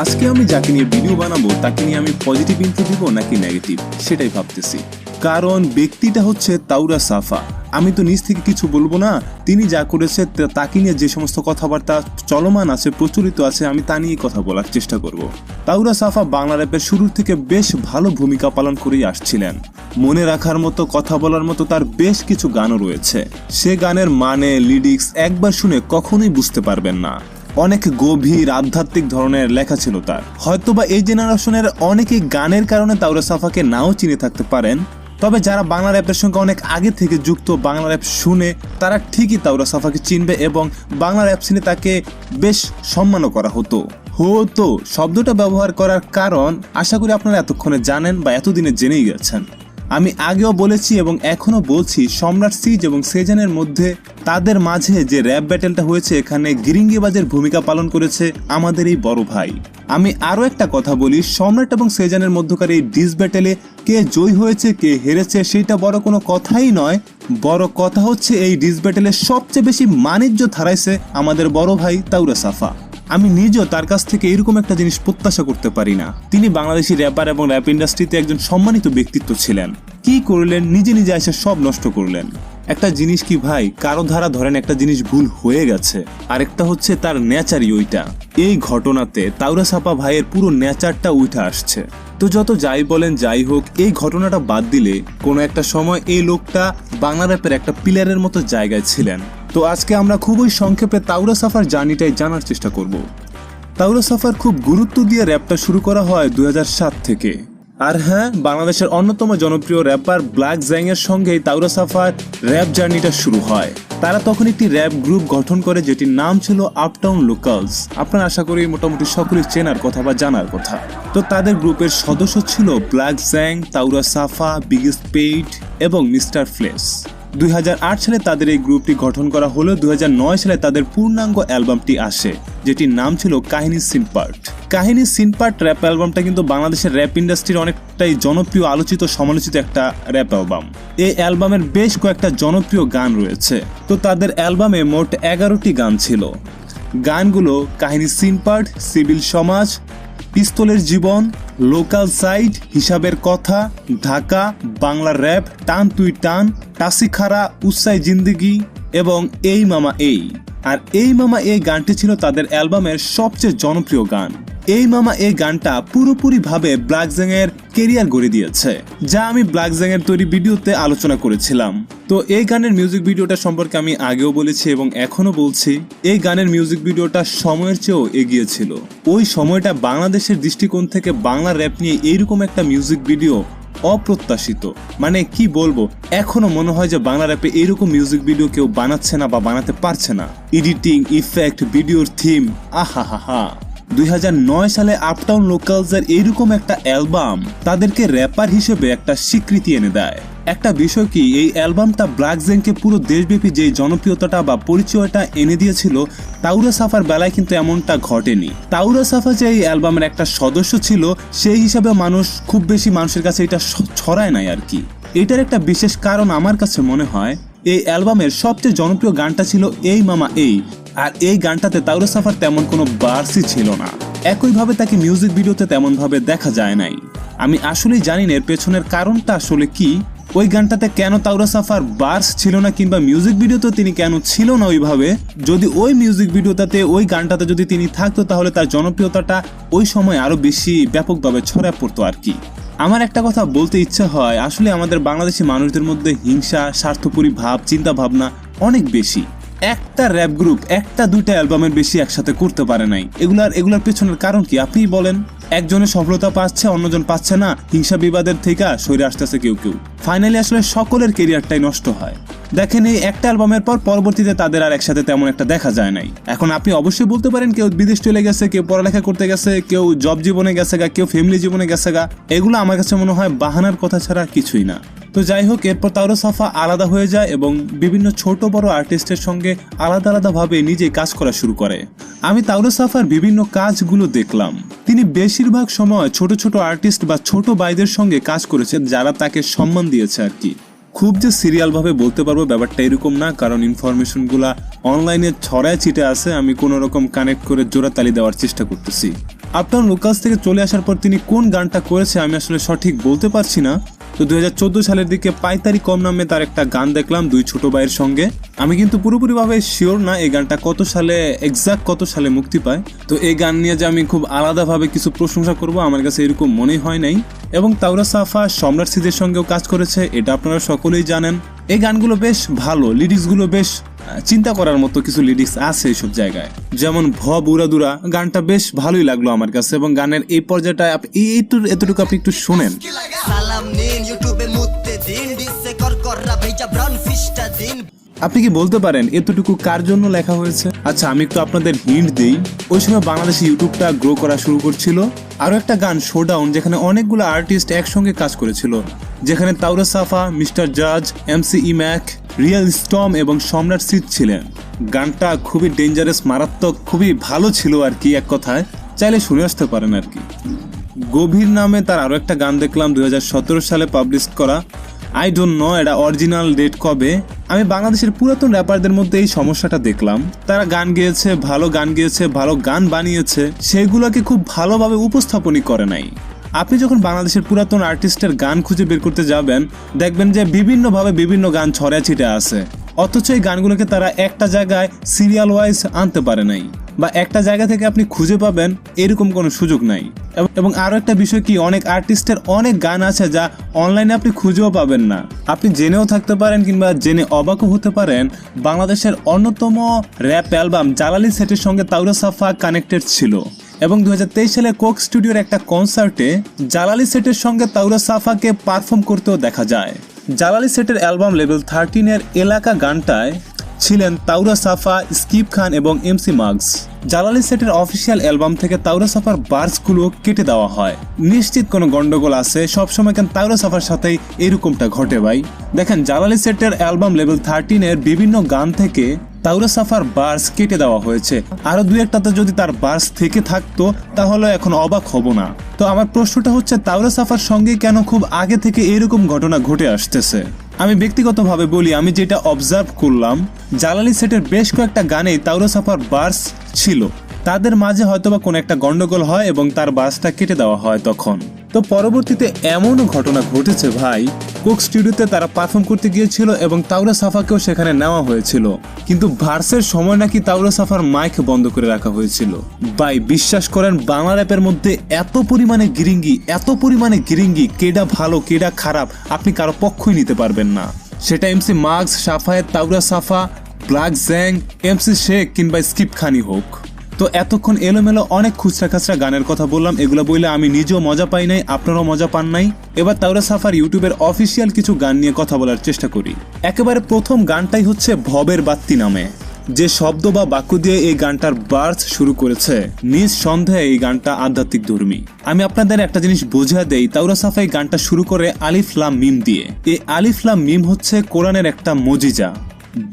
আজকে আমি যাকে নিয়ে ভিডিও বানাবো তাকে নিয়ে আমি পজিটিভ ইন্ট্রো দিব নাকি নেগেটিভ সেটাই ভাবতেছি, কারণ ব্যক্তিটা হচ্ছে তাওরা সাফা। আমি তো নিজ থেকে কিছু বলবো না, তিনি যা করেছে তাকে নিয়ে যে সমস্ত কথাবার্তা চলমান আছে, প্রচলিত আছে, আমি তা নিয়ে কথা বলার চেষ্টা করব। তাওরা সাফা বাংলা র্যাপের শুরুর থেকে বেশ ভালো ভূমিকা পালন করেই আসছিলেন। মনে রাখার মতো, কথা বলার মতো তার বেশ কিছু গানও রয়েছে। সে গানের মানে, লিরিক্স একবার শুনে কখনোই বুঝতে পারবেন না। অনেক গভীর আধ্যাত্মিক ধরনের লেখা ছিল তার। হয়তোবা এই জেনারেশনের অনেকেই গানের কারণে তাওরা সাফাকে নাও চিনে থাকতে পারেন, তবে যারা বাংলা র্যাপের সঙ্গে অনেক আগে থেকে যুক্ত, বাংলা র্যাপ শুনে, তারা ঠিকই তাওরা সাফাকে চিনবে এবং বাংলা র্যাপ সিনে তাকে বেশ সম্মানও করা হতো। শব্দটা ব্যবহার করার কারণ আশা করি আপনারা এতক্ষণে জানেন বা এতদিনে জেনেই গেছেন। আমি আগেও বলেছি এবং এখনো বলছি, সম্রাট সিজ এবং সেজানের মধ্যে তাদের মাঝে যে র্যাপ ব্যাটেলটা হয়েছে, এখানে গিরিঙ্গিবাজের ভূমিকা পালন করেছে আমাদের এই বড় ভাই। আমি আরো একটা কথা বলি, সম্রাট এবং সেজানের মধ্যকার এই ডিস ব্যাটেলে কে জয়ী হয়েছে কে হেরেছে সেটা বড় কোনো কথাই নয়। বড় কথা হচ্ছে এই ডিস ব্যাটেলে সবচেয়ে বেশি মানিজ্য ধারাইছে আমাদের বড় ভাই তাওরা সাফা। আমি নিজেও তার কাছ থেকে এরকম একটা জিনিস প্রত্যাশা করতে পারি না। তিনি বাংলাদেশি র্যাপার এবং র্যাপ ইন্ডাস্ট্রিতে একজন সম্মানিত ব্যক্তিত্ব ছিলেন। কি করলেন, নিজে নিজে এসে সব নষ্ট করলেন। একটা জিনিস কি ভাই, কারো ধারা ধরেন একটা জিনিস ভুল হয়ে গেছে, আরেকটা হচ্ছে তার নেচারই ওইটা। এই ঘটনাতে তাওরা সাফা ভাইয়ের পুরো নেচারটা উঠে আসছে। তো যত যাই বলেন যাই হোক, এই ঘটনাটা বাদ দিলে কোনো একটা সময় এই লোকটা বাংলা র্যাপের একটা পিলারের মতো জায়গায় ছিলেন। তো আজকে আমরা খুবই সংক্ষেপে তাওরা সাফার জার্নিটাই জানার চেষ্টা করব। তাওরা সাফার খুব গুরুত্ব দিয়ে র্যাপটা শুরু করা হয় 2007 থেকে। আর হ্যাঁ, বাংলাদেশের অন্যতম জনপ্রিয় র্যাপার ব্ল্যাক জ্যাংয়ের সঙ্গেই তাওরা সাফার র্যাপ জার্নিটা শুরু হয়। তারা তখন একটি র্যাপ গ্রুপ গঠন করে যেটির নাম ছিল আপটাউন লোকালস। আপনারা আশা করি মোটামুটি সকলেই চেনার কথা বা জানার কথা। তো তাদের গ্রুপের সদস্য ছিল ব্ল্যাক জ্যাং, তাওরা সাফা, বিগেস্ট পেইড এবং মিস্টার ফ্লেস। 2008 সালে তাদের এই গ্রুপটি গঠন করা হলো। 2009 সালে তাদের পূর্ণাঙ্গ অ্যালবামটি আসে, যেটির নাম ছিল কাহিনী সিনপার্ট। কাহিনী সিনপার্ট র্যাপ অ্যালবামটা কিন্তু বাংলাদেশের র্যাপ ইন্ডাস্ট্রির অনেকটাই জনপ্রিয়, আলোচিত, সমালোচিত একটা র্যাপ অ্যালবাম। এই অ্যালবামের বেশ কয়েকটা জনপ্রিয় গান রয়েছে। তো তাদের অ্যালবামে মোট 11টি গান ছিল। গানগুলো কাহিনী সিনপার্ট, সিভিল সমাজ, পিস্তলের জীবন, লোকাল সাইড, হিসাবের কথা, ঢাকা, বাংলা র্যাপ, টান তুই টান, টাসিখারা, উৎসাই জিন্দেগি এবং এই মামা এই। আর এই মামা এই গানটি ছিল তাদের অ্যালবামের সবচেয়ে জনপ্রিয় গান। এই মামা এই গানটা পুরোপুরি ভাবে ব্ল্যাক জ্যাংয়ের কেরিয়ার গড়ে দিয়েছে, যা আমি ব্ল্যাক জ্যাংয়ের তৈরি ভিডিওতে আলোচনা করেছিলাম। তো এই গানের মিউজিক ভিডিওটা সম্পর্কে আমি আগেও বলেছি এবং এখনো বলছি, এই গানের মিউজিক ভিডিওটা সময়ের চেয়েও এগিয়ে ছিল। ওই সময়টা বাংলাদেশের দৃষ্টিকোণ থেকে বাংলা র্যাপ নিয়ে এইরকম একটা মিউজিক ভিডিও অপ্রত্যাশিত। মানে কি বলবো, এখনো মনে হয় যে বাংলা র্যাপে এইরকম মিউজিক ভিডিও কেউ বানাচ্ছে না বা বানাতে পারছে না। এডিটিং, ইফেক্ট, ভিডিওর থিম, আহা হা হা। 2009 সালে আপটাউন লোকালসের এইরকম একটা অ্যালবাম তাদেরকে র্যাপার হিসেবে একটা স্বীকৃতি এনে দেয়। একটা বিষয় কি, এই অ্যালবামটা ব্ল্যাক জ্যাংকে পুরো দেশব্যাপী যে জনপ্রিয়তাটা বা পরিচয়টা এনে দিয়েছিল, তাওরা সাফার বেলায় কিন্তু এমনটা ঘটেনি। তাওরা সাফা যে এই অ্যালবামের একটা সদস্য ছিল, সেই হিসাবে মানুষ খুব বেশি মানুষের কাছে এটা ছড়ায় নাই আর কি। এটার একটা বিশেষ কারণ আমার কাছে মনে হয়, এই অ্যালবামের সবচেয়ে জনপ্রিয় গানটা ছিল এই মামা এই। আর এই গানটাতে তাওরা সাফার তেমন কোনো বার্সই ছিল না। একইভাবে তাকে মিউজিক ভিডিওতে তেমন ভাবে দেখা যায় নাই। আমি আসলেই জানি না এর পেছনের কারণটা আসলে কি। ওই গানটাতে কেন তাওরা সাফার বার্স ছিল না, কিংবা মিউজিক ভিডিওতে তিনি কেন ছিল না ওইভাবে। যদি ওই মিউজিক ভিডিওটাতে, ওই গানটাতে যদি তিনি থাকতো, তাহলে তার জনপ্রিয়তাটা ওই সময় আরো বেশি ব্যাপকভাবে ছড়ায় পড়তো আর কি। আমার একটা কথা বলতে ইচ্ছা হয়, আসলে আমাদের বাংলাদেশি মানুষদের মধ্যে হিংসা, স্বার্থপরী ভাব, চিন্তা ভাবনা অনেক বেশি। একটা র্যাপ গ্রুপ একটা দুইটা অ্যালবামের বেশি একসাথে করতে পারে নাই। এগুলার পেছনের কারণ কি আপনিই বলেন? একজনের সফলতা পাচ্ছে, অন্যজন পাচ্ছে না, হিংসা বিবাদের থেকে সরে আসতেছে কেউ কেউ। ফাইনালি আসলে সকলের কেরিয়ারটাই নষ্ট হয়। দেখেন, এই একটা অ্যালবামের পর পরবর্তীতে তাদের আর একসাথে তেমন একটা দেখা যায় নাই। এখন আপনি অবশ্যই বলতে পারেন, কেউ বিদেশ চলে গেছে, কেউ পড়ালেখা করতে গেছে, কেউ জব জীবনে গেছে গা, কেউ ফ্যামিলি জীবনে গেছে গা। এগুলো আমার কাছে মনে হয় বাহানার কথা ছাড়া কিছুই না। তো যাই হোক, এরপর তাওরা সাফা আলাদা হয়ে যায় এবং বিভিন্ন ছোট বড় আর্টিস্টের সঙ্গে আলাদা আলাদাভাবে নিজে কাজ করা শুরু করে। আমি তাওরা সাফার বিভিন্ন কাজগুলো দেখলাম। তিনি বেশিরভাগ সময় ছোট ছোট আর্টিস্ট বা ছোট ভাইদের সঙ্গে কাজ করেছেন, যারা তাকে সম্মান দিয়েছে আর কি। খুব যে সিরিয়ালভাবে বলতে পারবো ব্যাপারটা এরকম না, কারণ ইনফরমেশনগুলা অনলাইনে ছড়ায় ছিটে আছে। আমি কোনো রকম কানেক্ট করে জোড়াতালি দেওয়ার চেষ্টা করতেছি। আপটাউন লোকালস থেকে চলে আসার পর তিনি কোন গানটা করেছে আমি আসলে সঠিক বলতে পারছি না। তো 2014 সালের দিকে পাইতারি কম নামে তার একটা গান দেখলাম দুই ছোট ভাইয়ের সঙ্গে। আমি কিন্তু পুরোপুরিভাবে শিওর না এই গানটা কত সালে মুক্তি পায়। তো এই গান নিয়ে যে আমি খুব আলাদাভাবে কিছু প্রশংসা করব আমার কাছে এরকম মনে হয় নাই। এবং তাওরা সাফা সম্রাট সিদের সঙ্গেও কাজ করেছে, এটা আপনারা সকলেই জানেন। এই গানগুলো বেশ ভালো, লিরিক্সগুলো বেশ চিন্তা করার মতো কিছু লিরিক্স আছে এইসব জায়গায়। যেমন বুড়াদুরা গানটা বেশ ভালোই লাগলো আমার কাছে, এবং গানের এই পর্যায়টা এতটুকু আপনি একটু শোনেন। আপনি কি বলতে পারেন এতটুকু কার জন্য লেখা হয়েছে? আচ্ছা, আমি একটু আপনাদের হিন্ট দিই। ওই সময় বাংলাদেশে ইউটিউবটা গ্রো করা শুরু করছিল। আরো একটা গান শোডাউন, যেখানে অনেকগুলো আর্টিস্ট একসঙ্গে কাজ করেছিল, যেখানে তাওরা সাফা, মিস্টার জাজ, MC ইম্যাক, রিয়েল স্টর্ম এবং সম্রাট সিদ ছিলেন। গানটা খুবই ডেঞ্জারাস, মারাত্মক, খুবই ভালো ছিল আর কি, এক কথায় চাইলে শুনে আসতে পারেন আর কি। গভীর নামে তার আরো একটা গান দেখলাম 2017 সালে পাবলিশ করা। আই ডোন্ট নো এটা অরিজিনাল ডেট কবে। আমি বাংলাদেশের পুরাতন র্যাপারদের মধ্যে এই সমস্যাটা দেখলাম, তারা গান গেয়েছে, ভালো গান বানিয়েছে, সেগুলোকে খুব ভালোভাবে উপস্থাপনই করে নাই। আপনি যখন বাংলাদেশের পুরাতন আর্টিস্টের গান খুঁজে বের করতে যাবেন, দেখবেন যে বিভিন্নভাবে বিভিন্ন গান ছড়ায় ছিটে আছে, অথচ এই গানগুলোকে তারা একটা জায়গায় সিরিয়াল ওয়াইজ আনতে পারে নাই, বা একটা জায়গা থেকে আপনি খুঁজে পাবেন এরকম কোনো সুযোগ নাই। এবং আরো একটা বিষয় কি, অনেক আর্টিস্টের অনেক গান আছে যা অনলাইনে আপনি খুঁজেও পাবেন না। আপনি জেনেও থাকতে পারেন কিংবা জেনে অবাকও হতে পারেন, বাংলাদেশের অন্যতম র্যাপ অ্যালবাম জালালি সেটের সঙ্গে তাওরা সাফা কানেক্টেড ছিল। এবং 2023 সালে কোক স্টুডিওর একটা কনসার্টে জালালি সেটের সঙ্গে তাওরা সাফাকে পারফর্ম করতেও দেখা যায়। জালালি সেটের অ্যালবাম লেভেল 13 এলাকা গানটায় ছিলেন তাওরা সাফা, স্কিপ খান এবং MC মাগস। জালালি সেটের অফিসিয়াল অ্যালবাম থেকে তাওরা সাফার বার্সগুলো কেটে দেওয়া হয়। নিশ্চিত কোনো গন্ডগোল আছে, সবসময় কেন তাওরা সাফার সাথেই এরকমটা ঘটে ভাই? দেখেন, জালালি সেটের অ্যালবাম লেভেল 13 বিভিন্ন গান থেকে তাওরা সাফার বার্স কেটে দেওয়া হয়েছে। আরো দুই একটাতে যদি তার বার্স থেকে থাকতো তাহলে এখন অবাক হব না। তো আমার প্রশ্নটা হচ্ছে, তাওরা সাফার সঙ্গে কেন খুব আগে থেকে এরকম ঘটনা ঘটে আসতেছে? আমি ব্যক্তিগতভাবে বলি, আমি যেটা অবজার্ভ করলাম, জালালি সেটের বেশ কয়েকটা গানেই তাওরা সাফার বার্স ছিল, তাদের মাঝে হয়তোবা কোনো একটা গন্ডগোল হয় এবং তার বার্সটা কেটে দেওয়া হয় তখন। তো পরবর্তীতে এমনও ঘটনা ঘটেছে ভাই, কোক স্টুডিওতে তারা পারফর্ম করতে গিয়েছিল এবং তাওরা সাফাকেও সেখানে নেওয়া হয়েছিল, কিন্তু ভার্সের সময় নাকি তাওরা সাফার মাইক বন্ধ করে রাখা হয়েছিল। ভাই বিশ্বাস করেন, বাংলা র্যাপের মধ্যে এত পরিমাণে গিরিঙ্গি, কেডা ভালো কেডা খারাপ আপনি কারো পক্ষই নিতে পারবেন না। সেটা MC মাগস, সাফায়েত, তাওরা সাফা, ব্ল্যাক জ্যাং, MC শেখ কিংবা স্কিপ খানি হোক। তো এতক্ষণ এলোমেলো অনেক খুচরা খাচরা গানের কথা বললাম, এগুলো বললে আমি নিজেও মজা পাই নাই, আপনারাও মজা পান নাই। এবার তাওরা সাফার ইউটিউবের অফিসিয়াল কিছু গান নিয়ে কথা বলার চেষ্টা করি। একেবারে প্রথম গানটাই হচ্ছে ভবের বাত্তি নামে। যে শব্দ বা বাক্য দিয়ে এই গানটার বার্স শুরু করেছে, নিজ সন্দেহে এই গানটা আধ্যাত্মিক ধর্মী। আমি আপনাদের একটা জিনিস বোঝা দেই, তাওরা সাফা এই গানটা শুরু করে আলিফ লাম মিম দিয়ে। এই আলিফ লাম মিম হচ্ছে কোরআনের একটা মজিজা।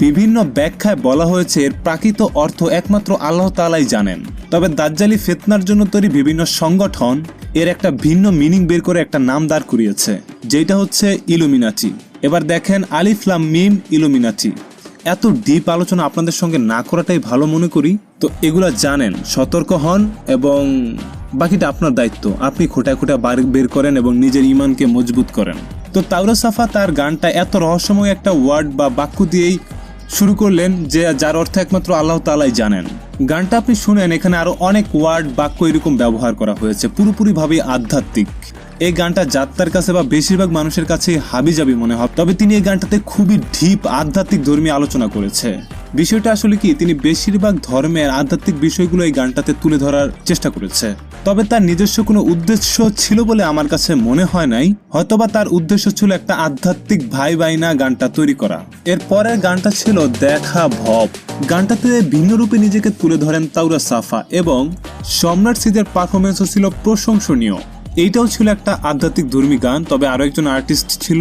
বিভিন্ন ব্যাখ্যায় বলা হয়েছে এর প্রাকৃত অর্থ একমাত্র আল্লাহ তাআলাই জানেন। তবে দাজ্জালি ফিতনার জন্য তৈরি বিভিন্ন সংগঠন এর একটা ভিন্ন মিনিং বের করে একটা নাম দাঁড় করিয়েছে, যেটা হচ্ছে ইলুমিনাটি। এবার দেখেন, আলিফ লাম মিম ইলুমিনাটি। এত ডিপ আলোচনা আপনাদের সঙ্গে না করাটাই ভালো মনে করি। তো এগুলা জানেন, সতর্ক হন, এবং বাকিটা আপনার দায়িত্ব। আপনি খোঁটা বের করেন এবং নিজের ইমানকে মজবুত করেন। তো তাওরা সাফা তার গানটা এত রহস্যময় একটা ওয়ার্ড বা বাক্য দিয়েই শুরু করলেন, যে যার অর্থ একমাত্র আল্লাহ তাআলাই জানেন। গানটা আপনি শুনেন, এখানে আরো অনেক ওয়ার্ড বাক্য এরকম ব্যবহার করা হয়েছে, পুরোপুরিভাবে আধ্যাত্মিক। এই গানটা যাত্রার কাছে বা বেশিরভাগ মানুষের কাছে হাবিজাবি মনে হয়, তবে তিনি এই গানটাতে খুবই ডিপ আধ্যাত্মিক ধর্মীয় আলোচনা করেছে। বিষয়টা আসলে কি, তিনি বেশিরভাগ ধর্মের আধ্যাত্মিক বিষয়গুলো এই গানটাতে তুলে ধরার চেষ্টা করেছে। তবে তার নিজস্ব কোনো উদ্দেশ্য ছিল বলে আমার কাছে মনে হয় নাই। হয়তোবা তার উদ্দেশ্য ছিল একটা আধ্যাত্মিক ভাই বাইনা গানটা তৈরি করা। এর পরের গানটা ছিল দেখা ভব। গানটাতে ভিন্ন রূপে নিজেকে তুলে ধরেন তাওরা সাফা, এবং সম্রাট সিদের পারফরমেন্সও ছিল প্রশংসনীয়। এইটাও ছিল একটা আধ্যাত্মিক ধর্মী গান। তবে আরো একজন আর্টিস্ট ছিল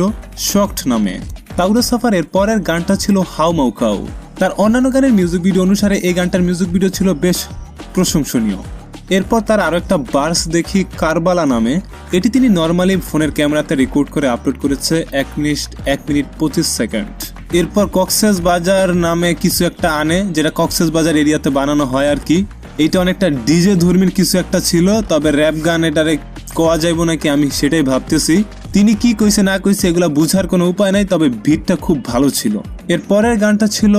শকড নামে। তাওরা সাফার এর পরের গানটা ছিল হাউ মাউকাউ। তার অন্যান্য গানের মিউজিক ভিডিও অনুসারে এই গানটার মিউজিক ভিডিও ছিল বেশ প্রশংসনীয়। এরপর তার আরো একটা বার্স দেখি কারবালা নামে, এটি তিনি নর্মালি ফোনের ক্যামেরাতে রেকর্ড করে আপলোড করেছে 1 মিনিট 25 সেকেন্ড। এরপর কক্সেস বাজার নামে কিছু একটা আনে, যেটা কক্সেস বাজার এরিয়াতে বানানো হয় আর কি। এইটা অনেকটা ডিজে ধর্মীর কিছু একটা ছিল, তবে র্যাপ গান এটারে কোয়া যাইব নাকি আমি সেটাই ভাবতেছি। তিনি কি কইছে না কইছে এগুলা বুঝার কোনো উপায় নাই, তবে বিটটা খুব ভালো ছিল। এর পরের গানটা ছিল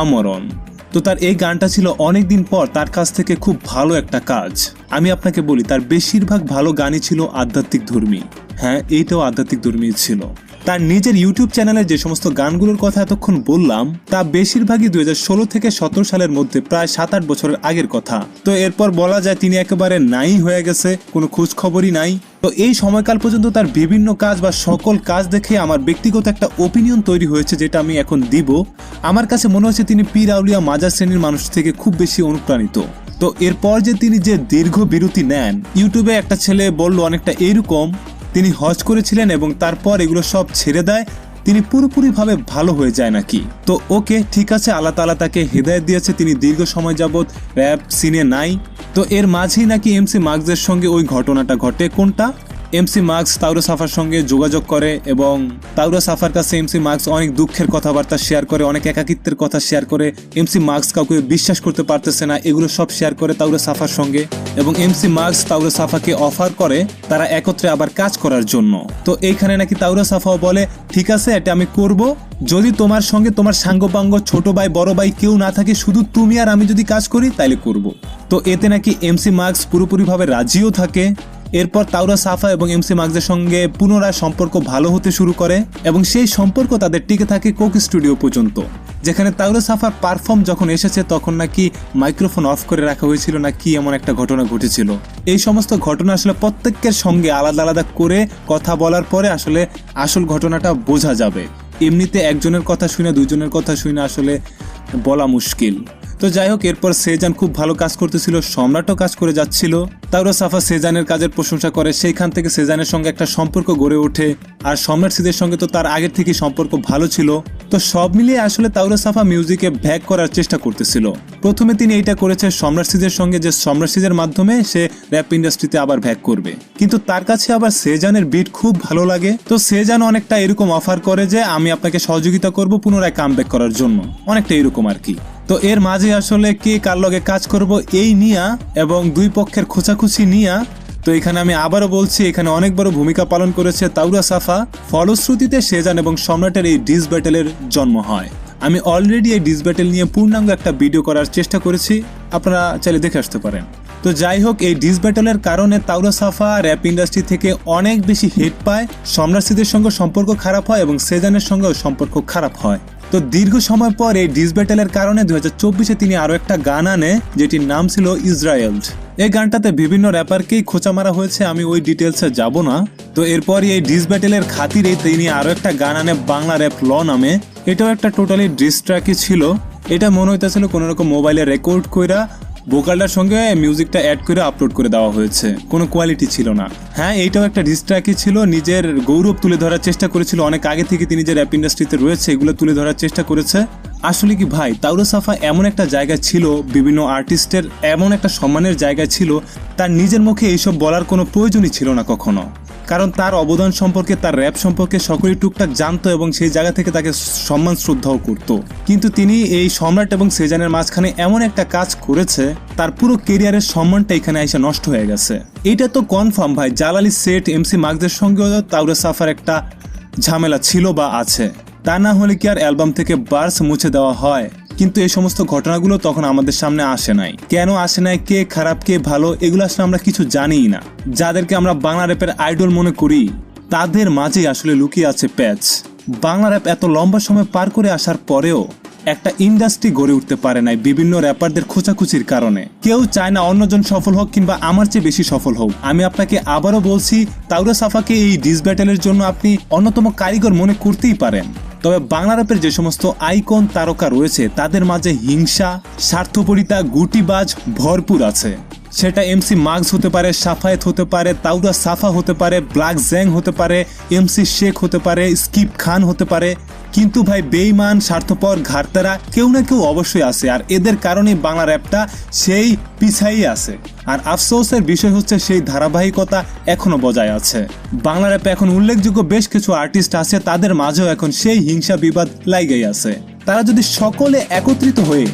আমরণ। তো তার এই গানটা ছিল অনেকদিন পর তার কাছ থেকে খুব ভালো একটা কাজ। আমি আপনাকে বলি, তার বেশিরভাগ ভালো গানই ছিল আধ্যাত্মিক ধর্মী। হ্যাঁ, এইটাও আধ্যাত্মিক ধর্মী ছিল। তার নিজের ইউটিউব চ্যানেলে যে সমস্ত গানগুলোর কথা এতক্ষণ বললাম, তা বেশিরভাগই 2016 থেকে 17 সালের মধ্যে, প্রায় 7-8 বছরের আগের কথা। তো এরপর বলা যায় তিনি একেবারে নাই হয়ে গেছে, কোনো খোঁজ খবরই নাই। তো এই সময়কাল পর্যন্ত তার বিভিন্ন কাজ বা সকল কাজ দেখে আমার ব্যক্তিগত একটা ওপিনিয়ন তৈরি হয়েছে, যেটা আমি এখন দিব। আমার কাছে মনে হচ্ছে তিনি পীর আউলিয়া মাজার শ্রেণীর মানুষ থেকে খুব বেশি অনুপ্রাণিত। তো এরপর যে তিনি যে দীর্ঘ বিরতি নেন, ইউটিউবে একটা ছেলে বলল অনেকটা এইরকম, তিনি হজ করেছিলেন এবং তারপর এগুলো সব ছেড়ে দেয়, তিনি পুরোপুরিভাবে ভালো হয়ে যায় নাকি। তো ওকে, ঠিক আছে, আল্লাহ তাআলা তাকে হেদায়েত দিয়েছে, তিনি দীর্ঘ সময় যাবৎ র‍্যাপ সিনে নাই। তো এর মাঝেই নাকি এমসি মার্কসের সঙ্গে ওই ঘটনাটা ঘটে। কোনটা? এমসি মার্কস তাওরা সাফার সঙ্গে যোগাযোগ করে এবং তাওরা সাফার কাছে এমসি মার্কস অনেক দুঃখের কথাবার্তা শেয়ার করে, অনেক একাকিত্বের কথা শেয়ার করে। এমসি মার্কস কাউকে বিশ্বাস করতে পারতেছে না, এগুলো সব শেয়ার করে তাওরা সাফার সঙ্গে। এবং এমসি মার্কস তাওরা সাফাকে অফার করে তারা একত্রে আবার কাজ করার জন্য। তো এইখানে নাকি তাওরা সাফাও বলে, ঠিক আছে, এটা আমি করব, যদি তোমার সঙ্গে তোমার সাঙ্গপাঙ্গ ছোট ভাই বড় ভাই কেউ না থাকে, শুধু তুমি আর আমি যদি কাজ করি তাইলে করব। তো এতে নাকি এমসি মার্কস পুরোপুরিভাবে রাজিও থাকে। এরপর তাওরা সাফা এবং এমসি মার্কসের সঙ্গে পুনরায় সম্পর্ক ভালো হতে শুরু করে এবং সেই সম্পর্ক তাদের টিকে থাকে কোক স্টুডিও পর্যন্ত, যেখানে তাওরা সাফার পারফর্ম যখন এসেছে তখন নাকি মাইক্রোফোন অফ করে রাখা হয়েছিল না কি এমন একটা ঘটনা ঘটেছিল। এই সমস্ত ঘটনা আসলে প্রত্যেকের সঙ্গে আলাদা আলাদা করে কথা বলার পরে আসলে আসল ঘটনাটা বোঝা যাবে। এমনিতে একজনের কথা শুনে দুইজনের কথা শুনে আসলে বলা মুশকিল। তো যাই হোক, এরপর সেজান খুব ভালো কাজ করতেছিল, সম্রাটও কাজ করে যাচ্ছিল। তাওরা সাফা সেজানের কাজের প্রশংসা করে, সেইখান থেকে সেজানের সঙ্গে একটা সম্পর্ক গড়ে ওঠে। আর সম্রাট সিদের সঙ্গে তো তার আগের থেকে সম্পর্ক ভালো ছিল। তো সব মিলিয়ে আসলে তাওরা সাফা মিউজিকে ব্যাক করার চেষ্টা করতেছিল। প্রথমে তিনি এইটা করেছে সম্রাট সিদের সঙ্গে, যে সম্রাট সিদের মাধ্যমে সে র্যাপ ইন্ডাস্ট্রিতে আবার ব্যাক করবে। কিন্তু তার কাছে আবার সেজানের বিট খুব ভালো লাগে। তো সেজান অনেকটা এরকম অফার করে যে আমি আপনাকে সহযোগিতা করব পুনরায় কামব্যাক করার জন্য, অনেকটা এরকম আর কি। তো এর মাঝে আসলে কে কার লগে কাজ করব এই নিয়া এবং দুই পক্ষের খোঁচাখুচি নিয়া, তো এখানে আমি আবারও বলছি, এখানে অনেক বড় ভূমিকা পালন করেছে তাওরা সাফা। ফলশ্রুতিতে সেজান এবং সম্রাটের এই ডিস ব্যাটেলের জন্ম হয়। আমি অলরেডি এই ডিস ব্যাটেল নিয়ে পূর্ণাঙ্গ একটা ভিডিও করার চেষ্টা করেছি, আপনারা চাইলে দেখে আসতে পারেন। তো যাই হোক, এই ডিস ব্যাটেলের কারণে তাওরা সাফা র্যাপ ইন্ডাস্ট্রি থেকে অনেক বেশি হেট পায়, সম্রাট সিদের সঙ্গে সম্পর্ক খারাপ হয় এবং সেজানের সঙ্গেও সম্পর্ক খারাপ হয়। তো দীর্ঘ সময় পর এই ডিস ব্যাটেলের কারণে 2024-এ তিনি আরো একটা গান আনে, যেটির নাম ছিল ইসরায়েল। এই গানটাতে বিভিন্ন র্যাপারকেই খোঁচা মারা হয়েছে, আমি ওই ডিটেলসে যাব না। তো এরপরই এই ডিস ব্যাটেলের খাতিরে তিনি আরো একটা গান আনে বাংলা র্যাপ ল নামে। এটাও একটা টোটালি ডিস ট্র্যাকই ছিল। এটা মনে হইতেছিল কোনো রকম মোবাইলে রেকর্ড কইরা ভোকালটার সঙ্গে মিউজিকটা অ্যাড করে আপলোড করে দেওয়া হয়েছে, কোনো কোয়ালিটি ছিল না। হ্যাঁ, এইটাও একটা ডিস ট্র্যাকই ছিল, নিজের গৌরব তুলে ধরার চেষ্টা করেছিল। অনেক আগে থেকে তিনি যে র্যাপ ইন্ডাস্ট্রিতে রয়েছে এগুলো তুলে ধরার চেষ্টা করেছে। আসলে কি ভাই, তাওরা সাফা এমন একটা জায়গায় ছিল, বিভিন্ন আর্টিস্টের এমন একটা সম্মানের জায়গায় ছিল, তার নিজের মুখে এইসব বলার কোনো প্রয়োজনই ছিল না কখনো। কারণ তার অবদান সম্পর্কে, তার র্যাপ সম্পর্কে সকলেই টুকটাক জানতো এবং সেই জায়গা থেকে তাকে সম্মান শ্রদ্ধাও করতো। কিন্তু তিনি এই সম্রাট এবং সেজানের মাঝখানে এমন একটা কাজ করেছে, তার পুরো কেরিয়ারের সম্মানটা এখানে এসে নষ্ট হয়ে গেছে। এটা তো কনফার্ম ভাই, জালালি সেট এমসি মার্কসের সঙ্গেও তাওরা সাফার একটা ঝামেলা ছিল বা আছে, তা না হলে কি আর অ্যালবাম থেকে বার্স মুছে দেওয়া হয়? কিন্তু এই সমস্ত ঘটনাগুলো তখন আমাদের সামনে আসে নাই। কেন আসে নাই, কে খারাপ কে ভালো, এগুলো আসলে আমরা কিছু জানিই না। যাদেরকে আমরা বাংলা র্যাপের আইডল মনে করি তাদের মাঝেই আসলে লুকিয়ে আছে প্যাচ। বাংলা র্যাপ এত লম্বা সময় পার করে আসার পরেও একটা ইন্ডাস্ট্রি গড়ে উঠতে পারে নাই বিভিন্ন র্যাপারদের খোঁচাখুচির কারণে। কেউ চায় না অন্যজন সফল হোক কিংবা আমার চেয়ে বেশি সফল হোক। আমি আপনাকে আবারও বলছি, তাওরা সাফাকে এই ডিস ব্যাটেলের জন্য আপনি অন্যতম কারিগর মনে করতেই পারেন, তবে বাংলা র্যাপের যে সমস্ত আইকন তারকা রয়েছে তাদের মাঝে হিংসা, স্বার্থপরিতা, গুটিবাজ ভরপুর আছে। সেটা এমসি মার্কস হতে পারে, সাফায়েত হতে পারে, তাওরা সাফা হতে পারে, ব্ল্যাক জ্যাং হতে পারে, এমসি শেখ হতে পারে, স্কিপ খান হতে পারে। কিন্তু ভাই বেঈমান, স্বার্থপর, ঘাড়তারা কেউ না কেউ অবশ্যই আছে, আর এদের কারণে বাংলা র্যাপটা সেই পিছাই আছে। আর আফসোসের বিষয় হচ্ছে সেই ধারাবাহিকতা এখনো বজায় আছে। বাংলা র্যাপে এখন উল্লেখযোগ্য বেশ কিছু আর্টিস্ট আছে, তাদের মাঝেও এখন সেই হিংসা বিবাদ লাগাই আছে। তারা যদি সকলে একত্রিত হয়ে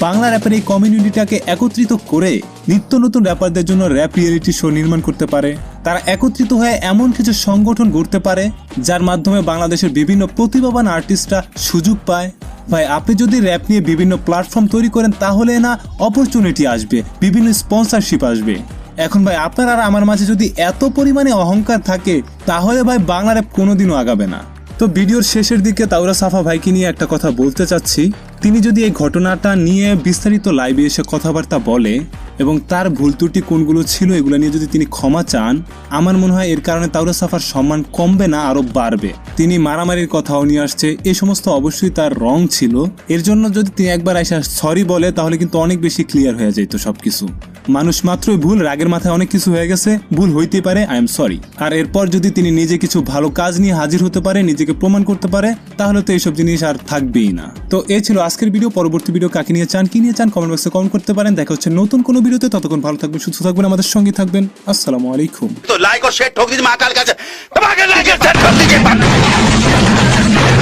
বাংলা র্যাপের এই কমিউনিটিটাকে একত্রিত করে নিত্য নতুন র্যাপারদের জন্য র্যাপ রিয়েলিটি শো নির্মাণ করতে পারে, তারা একত্রিত হয়ে এমন কিছু সংগঠন গড়তে পারে যার মাধ্যমে বাংলাদেশের বিভিন্ন প্রতিভাবান আর্টিস্টরা সুযোগ পায়, ভাই আপনি যদি র্যাপ নিয়ে বিভিন্ন প্ল্যাটফর্ম তৈরি করেন তাহলে না অপরচুনিটি আসবে, বিভিন্ন স্পন্সরশিপ আসবে। এখন ভাই আপনার আর আমার মাঝে যদি এত পরিমাণে অহংকার থাকে তাহলে ভাই বাংলা র্যাপ কোনোদিনও আগাবে না। তো ভিডিওর শেষের দিকে তাওরা সাফা ভাইকে নিয়ে একটা কথা বলতে চাচ্ছি। তিনি যদি এই ঘটনাটা নিয়ে বিস্তারিত লাইভে এসে কথাবার্তা বলে এবং তার ভুল ত্রুটি কোনগুলো ছিল এগুলো নিয়ে যদি তিনি ক্ষমা চান, আমার মনে হয় এর কারণে তাওরা সাফার সম্মান কমবে না, আরো বাড়বে। তিনি মারামারির কথাও নিয়ে আসছে, এই সমস্ত অবশ্যই তার রং ছিল। এর জন্য যদি তিনি একবার এসে সরি বলে তাহলে কিন্তু অনেক বেশি ক্লিয়ার হয়ে যেত সবকিছু। মানুষ মাত্রই ভুল, রাগের মাথায় অনেক কিছু হয়ে গেছে, ভুল হইতে পারে, আই এম সরি। আর এরপর যদি তিনি নিজে কিছু ভালো কাজ নিয়ে হাজির হতে পারে, নিজেকে প্রমাণ করতে পারে, তাহলে তো এইসব জিনিস আর থাকবেই না। তো এই ছিল আজকের ভিডিও। পরবর্তী ভিডিও কাকে নিয়ে চান, কি নিয়ে চান, কমেন্ট বক্সে কমেন্ট করতে পারেন। দেখা হচ্ছে নতুন কোনো ভিডিওতে, ততক্ষণ ভালো থাকবেন, সুস্থ থাকবেন, আমাদের সঙ্গে থাকবেন। আসসালামু আলাইকুম। तो लाइक और शेयर ठोक दीजिए महाकाल का